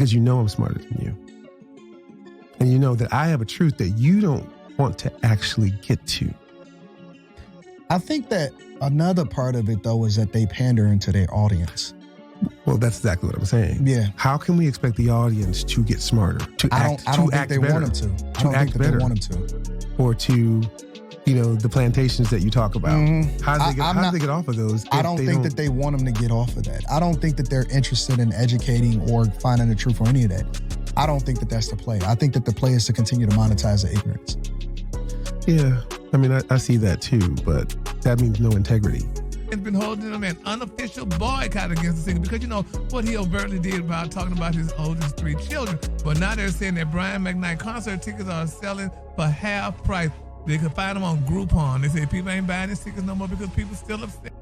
because you know I'm smarter than you. And you know that I have a truth that you don't want to actually get to. I think that another part of it, though, is that they pander into their audience. Well, that's exactly what I'm saying. Yeah. How can we expect the audience to get smarter? I don't think they want them to. I don't think that they want them to. Or to, the plantations that you talk about. Mm-hmm. How do they get off of those? I don't think that they want them to get off of that. I don't think that they're interested in educating or finding the truth or any of that. I don't think that that's the play. I think that the play is to continue to monetize the ignorance. Yeah. I mean, I see that too, but that means no integrity. It's been holding him an unofficial boycott against the singer because what he overtly did about talking about his oldest 3 children. But now they're saying that Brian McKnight concert tickets are selling for half price. They can find them on Groupon. They say people ain't buying these tickets no more because people still upset.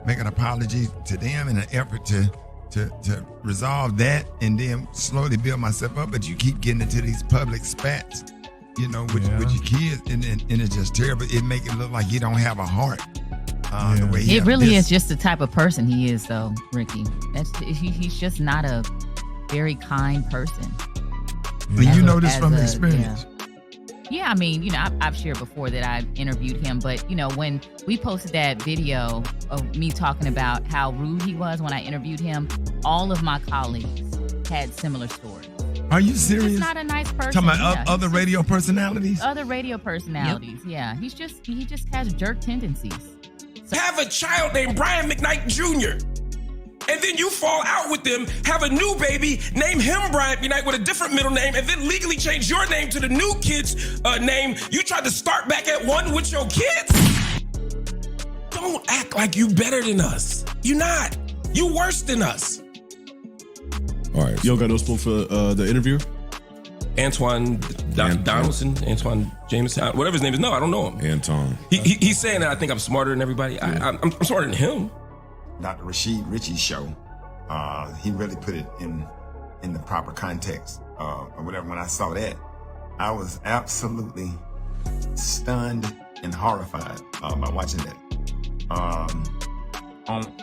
Make an apology to them in an effort to resolve that and then slowly build myself up. But you keep getting into these public spats, with your kids, and it's just terrible. It make it look like you don't have a heart. The way it really is just the type of person he is, though, Rickey. He's just not a very kind person. And you know this from experience. Yeah, I mean, I've shared before that I interviewed him, but, when we posted that video of me talking about how rude he was when I interviewed him, all of my colleagues had similar stories. Are you serious? He's not a nice person. Talking about other radio personalities? Other radio personalities, yeah. He just has jerk tendencies. Have a child named Brian McKnight Jr., and then you fall out with them, have a new baby, name him Brian McKnight with a different middle name, and then legally change your name to the new kid's name. You tried to start back at one with your kids? Don't act like you better than us. You're not. You worse than us. All right. Y'all got no spoke for the interview? Anton Donaldson, Anton Jameson, whatever his name is. No, I don't know him. Anton. He's saying that I think I'm smarter than everybody. Yeah. I'm smarter than him. Dr. Rickey's show, he really put it in the proper context or whatever. When I saw that, I was absolutely stunned and horrified by watching that.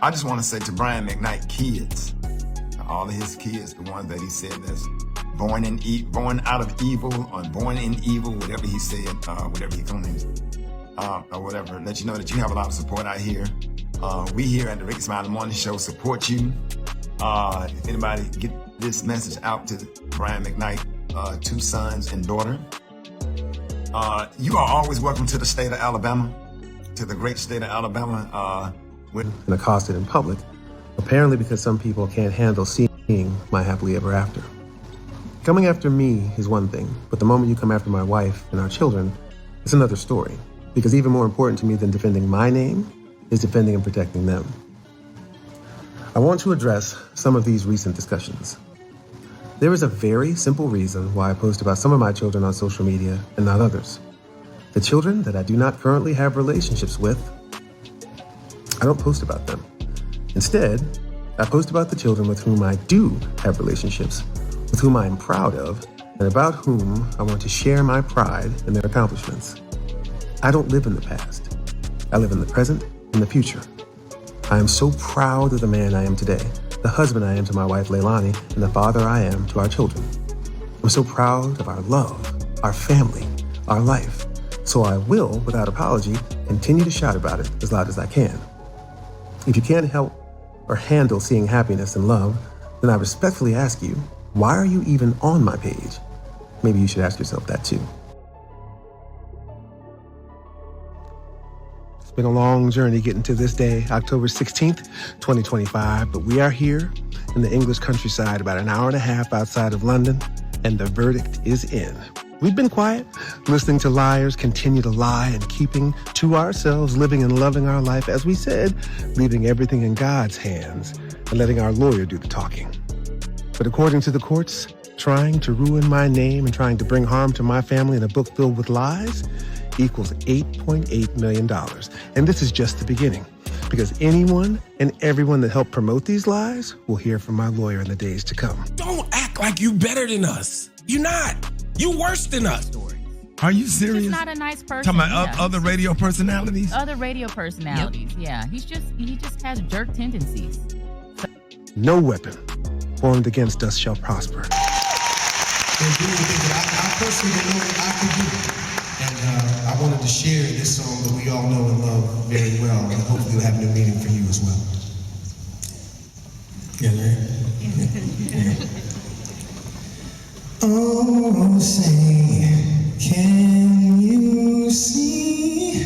I just want to say to Brian McKnight kids, all of his kids, the ones that he said that's born out of evil or born in evil, whatever he said, whatever he claims, or whatever, let you know that you have a lot of support out here. We here at the Rickey Smiley Morning Show support you. If anybody get this message out to Brian McKnight, 2 sons and daughter, you are always welcome to the state of Alabama, to the great state of Alabama. And accosted in public, apparently because some people can't handle seeing my happily ever after. Coming after me is one thing, but the moment you come after my wife and our children, it's another story. Because even more important to me than defending my name is defending and protecting them. I want to address some of these recent discussions. There is a very simple reason why I post about some of my children on social media and not others. The children that I do not currently have relationships with, I don't post about them. Instead, I post about the children with whom I do have relationships, with whom I am proud of, and about whom I want to share my pride in their accomplishments. I don't live in the past. I live in the present and the future. I am so proud of the man I am today, the husband I am to my wife Leilani, and the father I am to our children. I'm so proud of our love, our family, our life. So I will, without apology, continue to shout about it as loud as I can. If you can't help or handle seeing happiness and love, then I respectfully ask you, why are you even on my page? Maybe you should ask yourself that too. It's been a long journey getting to this day, October 16th, 2025, but we are here in the English countryside, about an hour and a half outside of London, and the verdict is in. We've been quiet, listening to liars continue to lie and keeping to ourselves, living and loving our life, as we said, leaving everything in God's hands and letting our lawyer do the talking. But according to the courts, trying to ruin my name and trying to bring harm to my family in a book filled with lies equals $8.8 million. And this is just the beginning, because anyone and everyone that helped promote these lies will hear from my lawyer in the days to come. Don't act like you better than us. You're not. You worse than us. Are you serious? He's not a nice person. Talking about other radio personalities? Other radio personalities, yep. Yeah. He just has jerk tendencies. No weapon formed against us shall prosper. They're doing things that I personally didn't know that I could do. And I wanted to share this song that we all know and love very well, and hopefully it'll have new meaning for you as well. Yeah, right? Yeah. Oh, say, can you see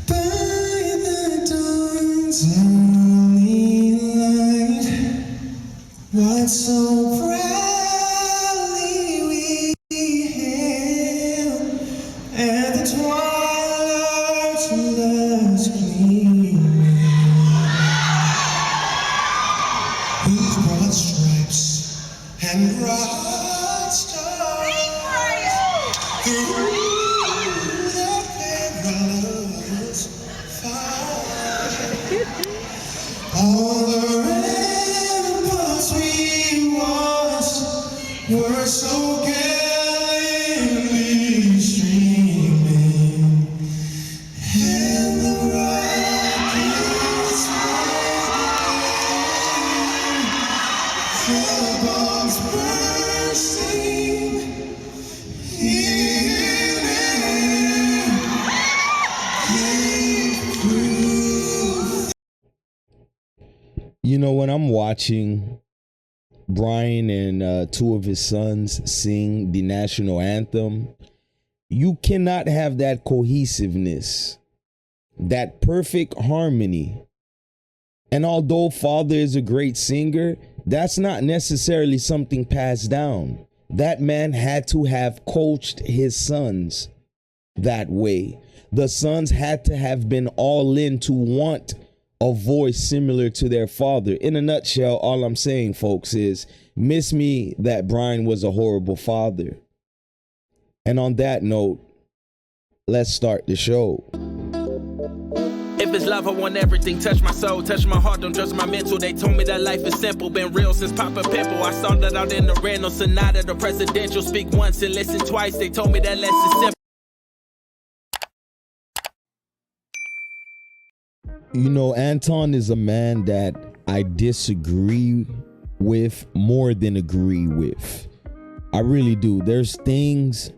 by the dawn's early light what so proudly we hailed at the twilight's last gleaming, whose broad stripes and broad stars through the perilous fight. All the ramparts we watched were so gallantly streaming, and the rockets flying, the bombs bursting in air, gave proof. You know, when I'm watching Brian and two of his sons sing the national anthem, you cannot have that cohesiveness, that perfect harmony. And although father is a great singer, that's not necessarily something passed down. That man had to have coached his sons that way. The sons had to have been all in to want a voice similar to their father. In a nutshell, all I'm saying, folks, is miss me that Brian was a horrible father. And on that note, let's start the show. If it's love, I want everything. Touch my soul, touch my heart, don't judge my mental. They told me that life is simple, been real since Papa Pimple. I started out in the rental, sonata, the presidential. Speak once and listen twice. They told me that less is simple. You know, Anton is a man that I disagree with more than agree with. I really do. There's things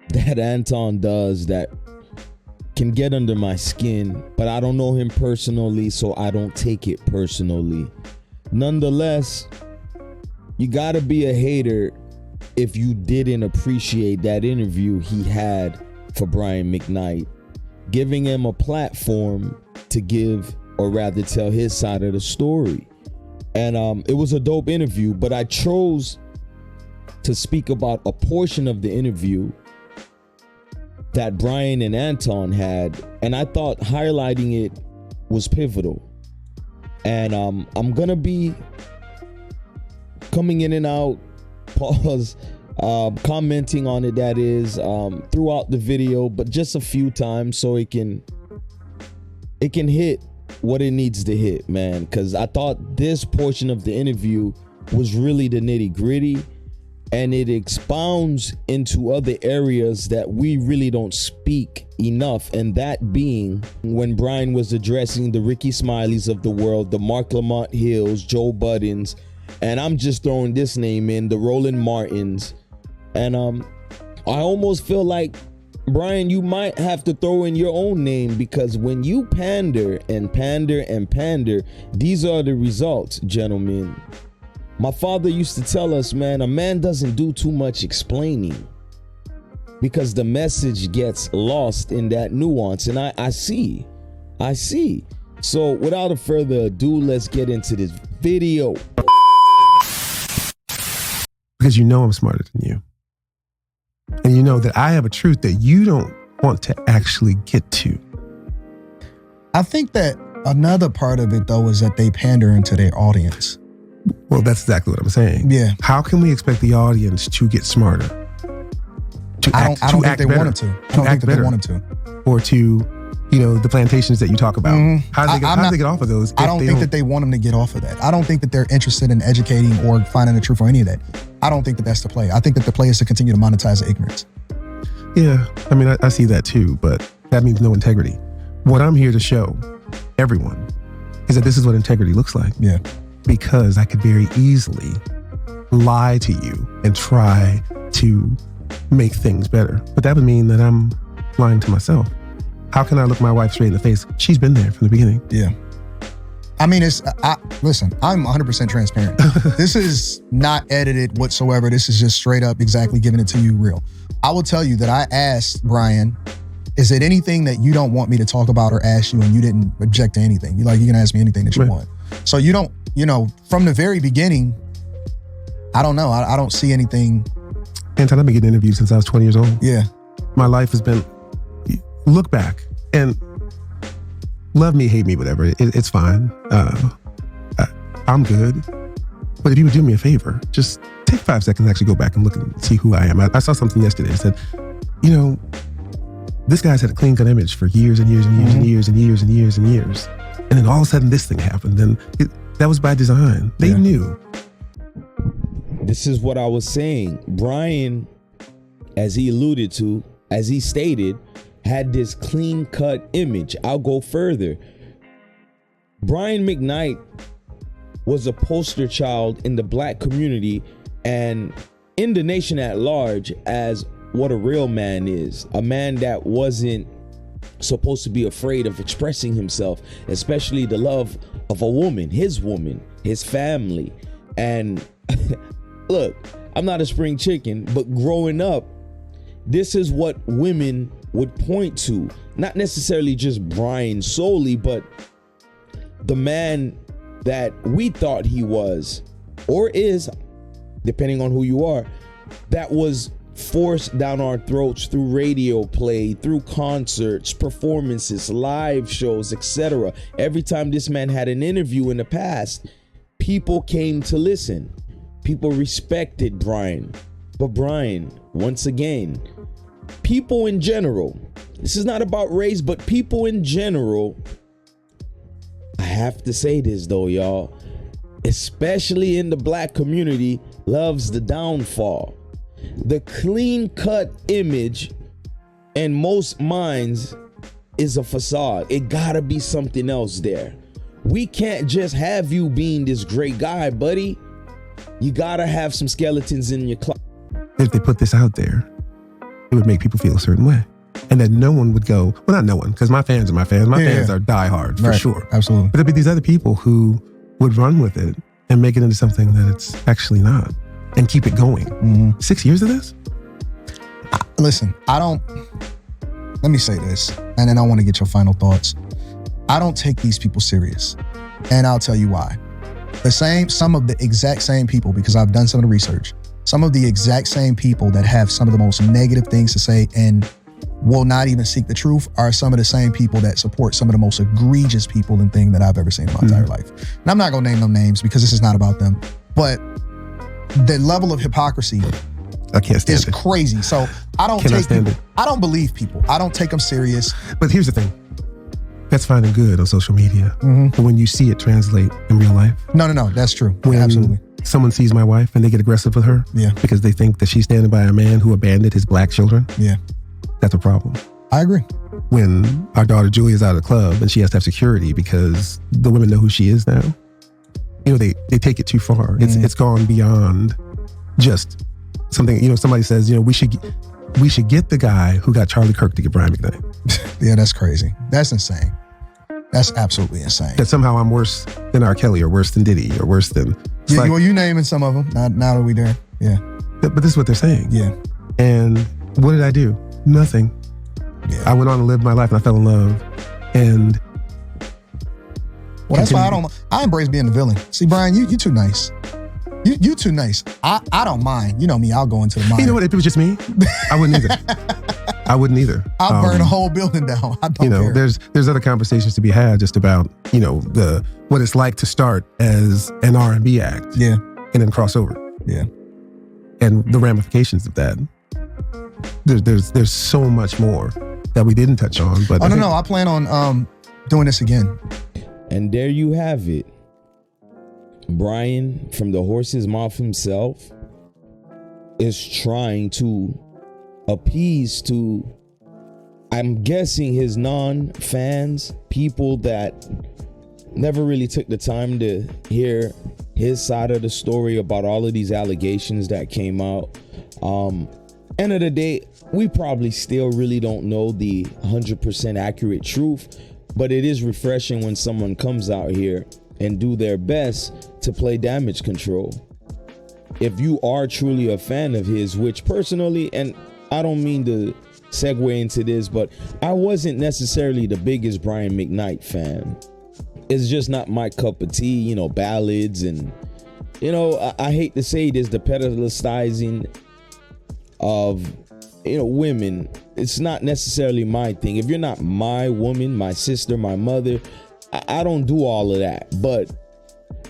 that Anton does that can get under my skin, but I don't know him personally, so I don't take it personally. Nonetheless, you gotta be a hater if you didn't appreciate that interview he had for Brian McKnight, giving him a platform to give, or rather tell his side of the story. And it was a dope interview, but I chose to speak about a portion of the interview that Brian and Anton had, and I thought highlighting it was pivotal. And I'm gonna be coming in and out, commenting on it, that is, throughout the video, but just a few times so it can hit what it needs to hit, man. Because I thought this portion of the interview was really the nitty-gritty, and it expounds into other areas that we really don't speak enough, and that being when Brian was addressing the Rickey Smileys of the world, the Marc Lamont Hills, Joe Buddens, and I'm just throwing this name in, the Roland Martins. And I almost feel like, Brian, you might have to throw in your own name, because when you pander and pander and pander, these are the results, gentlemen. My father used to tell us, man, a man doesn't do too much explaining, because the message gets lost in that nuance. And I see. So without a further ado, let's get into this video. Because you know I'm smarter than you. And you know that I have a truth that you don't want to actually get to. I think that another part of it, though, is that they pander into their audience. Well, that's exactly what I'm saying. Yeah. How can we expect the audience to get smarter? I don't think they wanted to. I don't think that they wanted to. Or to, the plantations that you talk about. Mm-hmm. How do they get off of those? I don't think that they want them to get off of that. I don't think that they're interested in educating or finding the truth or any of that. I don't think that that's the play. I think that the play is to continue to monetize the ignorance. Yeah, I mean, I see that too, but that means no integrity. What I'm here to show everyone is that this is what integrity looks like. Yeah. because I could very easily lie to you and try to make things better. But that would mean that I'm lying to myself. How can I look my wife straight in the face? She's been there from the beginning. Yeah. I mean, listen, I'm 100% transparent. This is not edited whatsoever. This is just straight up exactly giving it to you real. I will tell you that I asked Brian, is it anything that you don't want me to talk about or ask you, and you didn't object to anything? You can ask me anything that you want. So you don't, from the very beginning, I don't know. I don't see anything. Anton, I've been getting interviewed since I was 20 years old. Yeah. My life has been, look back and love me, hate me, whatever. It's fine. I'm good. But if you would do me a favor, just take 5 seconds and actually go back and look and see who I am. I saw something yesterday that said, this guy's had a clean cut image for years and years and years and years and years and years and years. And then all of a sudden this thing happened. And that was by design. They knew. This is what I was saying. Brian, as he alluded to, as he stated, had this clean cut image. I'll go further. Brian McKnight was a poster child in the black community and in the nation at large as what a real man is. A man that wasn't supposed to be afraid of expressing himself, especially the love of a woman, his family. And look, I'm not a spring chicken, but growing up, this is what women would point to. Not necessarily just Brian solely, but the man that we thought he was or is, depending on who you are, that was forced down our throats through radio play, through concerts, performances, live shows, etc. Every time this man had an interview in the past, people came to listen. People respected Brian. But Brian, once again, people in general, this is not about race, but people in general, I have to say this though, y'all, especially in the black community, loves the downfall. The clean-cut image in most minds is a facade. It gotta be something else there. We can't just have you being this great guy, buddy. You gotta have some skeletons in your closet. If they put this out there, it would make people feel a certain way. And that no one would go, well, not no one, because my fans are my fans. My fans are diehard, for sure. Absolutely. But there'd be these other people who would run with it and make it into something that it's actually not. And keep it going. 6 years of this? Listen, let me say this, and then I want to get your final thoughts. I don't take these people serious, and I'll tell you why. Some of the exact same people, because I've done some of the research, some of the exact same people that have some of the most negative things to say and will not even seek the truth are some of the same people that support some of the most egregious people and things that I've ever seen in my entire life. And I'm not going to name them names because this is not about them, but the level of hypocrisy I can't stand is it. crazy. So I don't I don't believe people. I don't take them serious. But here's the thing. That's fine and good on social media. But when you see it translate in real life. No, that's true. When absolutely. Someone sees my wife and they get aggressive with her because they think that she's standing by a man who abandoned his black children. Yeah. That's a problem. I agree. When our daughter Julia's out of the club and she has to have security because the women know who she is now. They take it too far. It's gone beyond just something. Somebody says, we should get the guy who got Charlie Kirk to get Brian McKnight. Yeah, that's crazy. That's insane. That's absolutely insane. That somehow I'm worse than R. Kelly or worse than Diddy or worse than. Well, you naming some of them. Now that we there. Yeah. But this is what they're saying. Yeah. And what did I do? Nothing. Yeah. I went on to live my life and I fell in love. And well, that's why I embrace being the villain. See, Brian, you too nice. You too nice. I don't mind. You know me, I'll go into the mind. You know what? If it was just me, I wouldn't either. I'll burn a whole building down. I don't care. There's other conversations to be had just about, what it's like to start as an R&B act. Yeah. And then cross over. Yeah. And the ramifications of that. There's so much more that we didn't touch on. But I plan on doing this again. And there you have it. Brian, from the horse's mouth himself, is trying to appease to, I'm guessing, his non-fans, people that never really took the time to hear his side of the story about all of these allegations that came out. End of the day, we probably still really don't know the 100% accurate truth, but it is refreshing when someone comes out here and do their best to play damage control. If you are truly a fan of his, which personally, and I don't mean to segue into this, but I wasn't necessarily the biggest Brian McKnight fan. It's just not my cup of tea, you know, ballads and, you know, I hate to say this, the pedestalizing of, you know, women. It's not necessarily my thing. If you're not my woman, my sister, my mother, I don't do all of that. But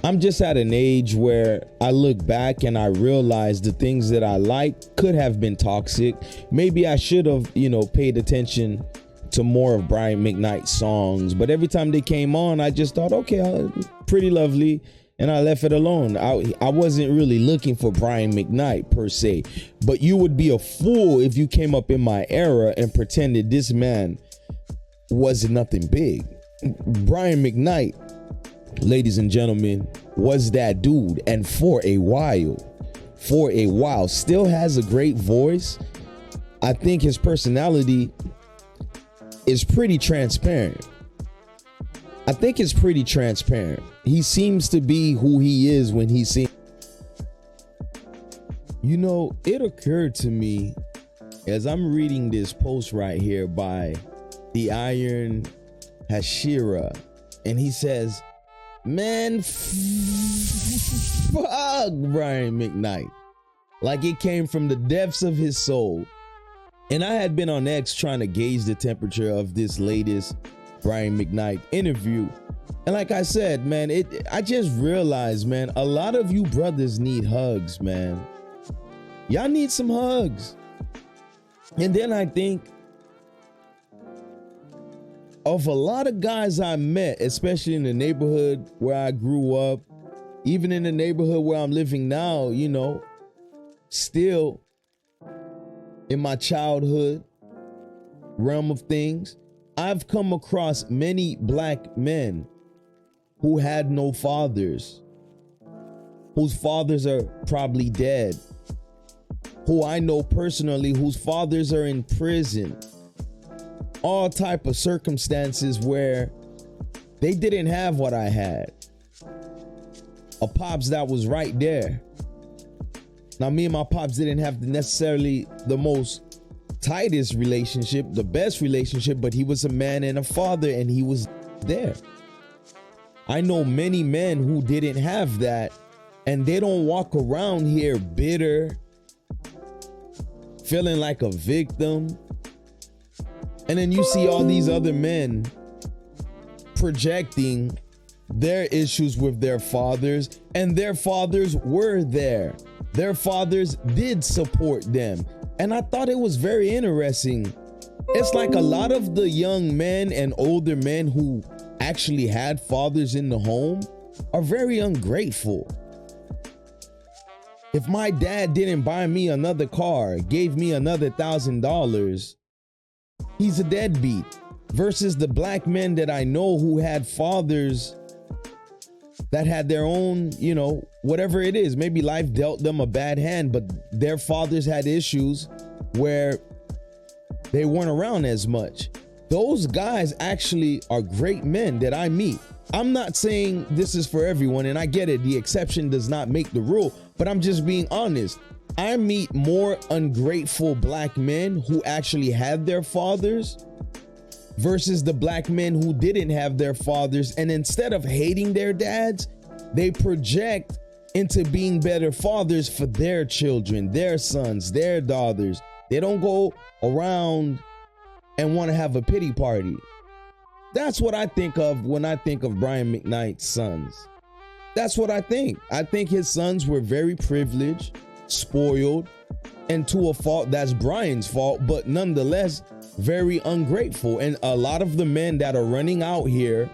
I'm just at an age where I look back and I realize the things that I like could have been toxic. Maybe I should have, you know, paid attention to more of Brian McKnight's songs. But every time they came on, I just thought, okay, pretty lovely. And I left it alone. I wasn't really looking for Brian McKnight per se. But you would be a fool if you came up in my era and pretended this man was nothing big. Brian McKnight, ladies and gentlemen, was that dude. And for a while, still has a great voice. I think his personality is pretty transparent. He seems to be who he is when he sings. You know, it occurred to me as I'm reading this post right here by the Iron Hashira, and he says, man, fuck Brian McKnight. Like it came from the depths of his soul. And I had been on X trying to gauge the temperature of this latest Brian McKnight interview. And like I said, man, I just realized, man, a lot of you brothers need hugs, man. Y'all need some hugs. And then I think of a lot of guys I met, especially in the neighborhood where I grew up, even in the neighborhood where I'm living now, you know, still in my childhood realm of things, I've come across many black men who had no fathers, whose fathers are probably dead, who I know personally, whose fathers are in prison, all type of circumstances where they didn't have what I had. A pops that was right there. Now, me and my pops didn't have necessarily the most tightest relationship, the best relationship, but he was a man and a father, and he was there. I know many men who didn't have that, and they don't walk around here bitter, feeling like a victim. And then you see all these other men projecting their issues with their fathers, and their fathers were there. Their fathers did support them. And I thought it was very interesting. It's like a lot of the young men and older men who actually had fathers in the home are very ungrateful. If my dad didn't buy me another car, gave me another $1,000, he's a deadbeat. Versus the black men that I know who had fathers that had their own, you know, whatever it is. Maybe life dealt them a bad hand, but their fathers had issues where they weren't around as much. Those guys actually are great men that I meet. I'm not saying this is for everyone, and I get it. The exception does not make the rule, but I'm just being honest. I meet more ungrateful black men who actually had their fathers versus the black men who didn't have their fathers. And instead of hating their dads, they project into being better fathers for their children, their sons, their daughters. They don't go around and want to have a pity party. That's what I think of when I think of Brian McKnight's sons. That's what I think. I think his sons were very privileged, spoiled, and to a fault, that's Brian's fault, but nonetheless, very ungrateful. And a lot of the men that are running out here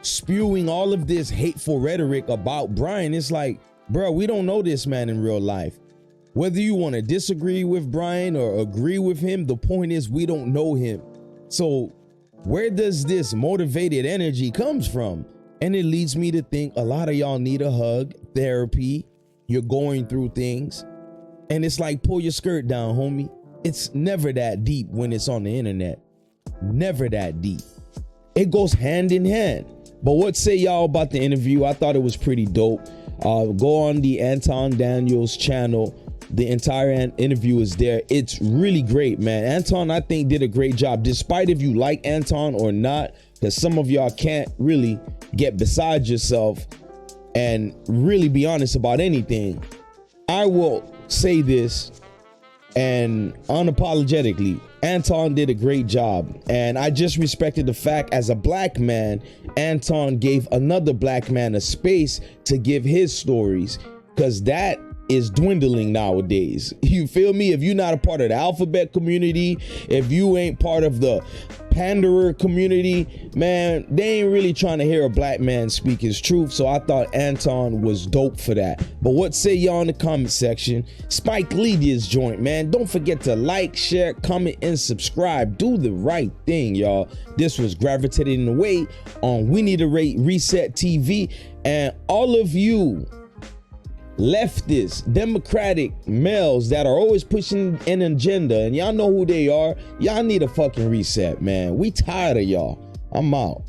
spewing all of this hateful rhetoric about Brian, it's like, bro, we don't know this man in real life. Whether you want to disagree with Brian or agree with him, the point is we don't know him. So where does this motivated energy comes from? And it leads me to think a lot of y'all need a hug, therapy. You're going through things. And it's like, pull your skirt down, homie. It's never that deep when it's on the internet. Never that deep. It goes hand in hand. But what say y'all about the interview? I thought it was pretty dope. Go on the Anton Daniels channel. The entire interview is there. It's really great, man. Anton, I think, did a great job. Despite if you like Anton or not, because some of y'all can't really get beside yourself and really be honest about anything. I will say this, and unapologetically, Anton did a great job. And I just respected the fact, as a black man, Anton gave another black man a space to give his stories, because that is dwindling nowadays. You feel me? If you're not a part of the alphabet community, if you ain't part of the panderer community, man, they ain't really trying to hear a black man speak his truth. So I thought Anton was dope for that. But what say y'all in the comment section? Spike Lee this joint, man. Don't forget to like, share, comment, and subscribe. Do the right thing, y'all. This was Gravitating Away on We Need a Reset TV. And all of you leftist, democratic males that are always pushing an agenda, and y'all know who they are, y'all need a fucking reset, man. We tired of y'all. I'm out.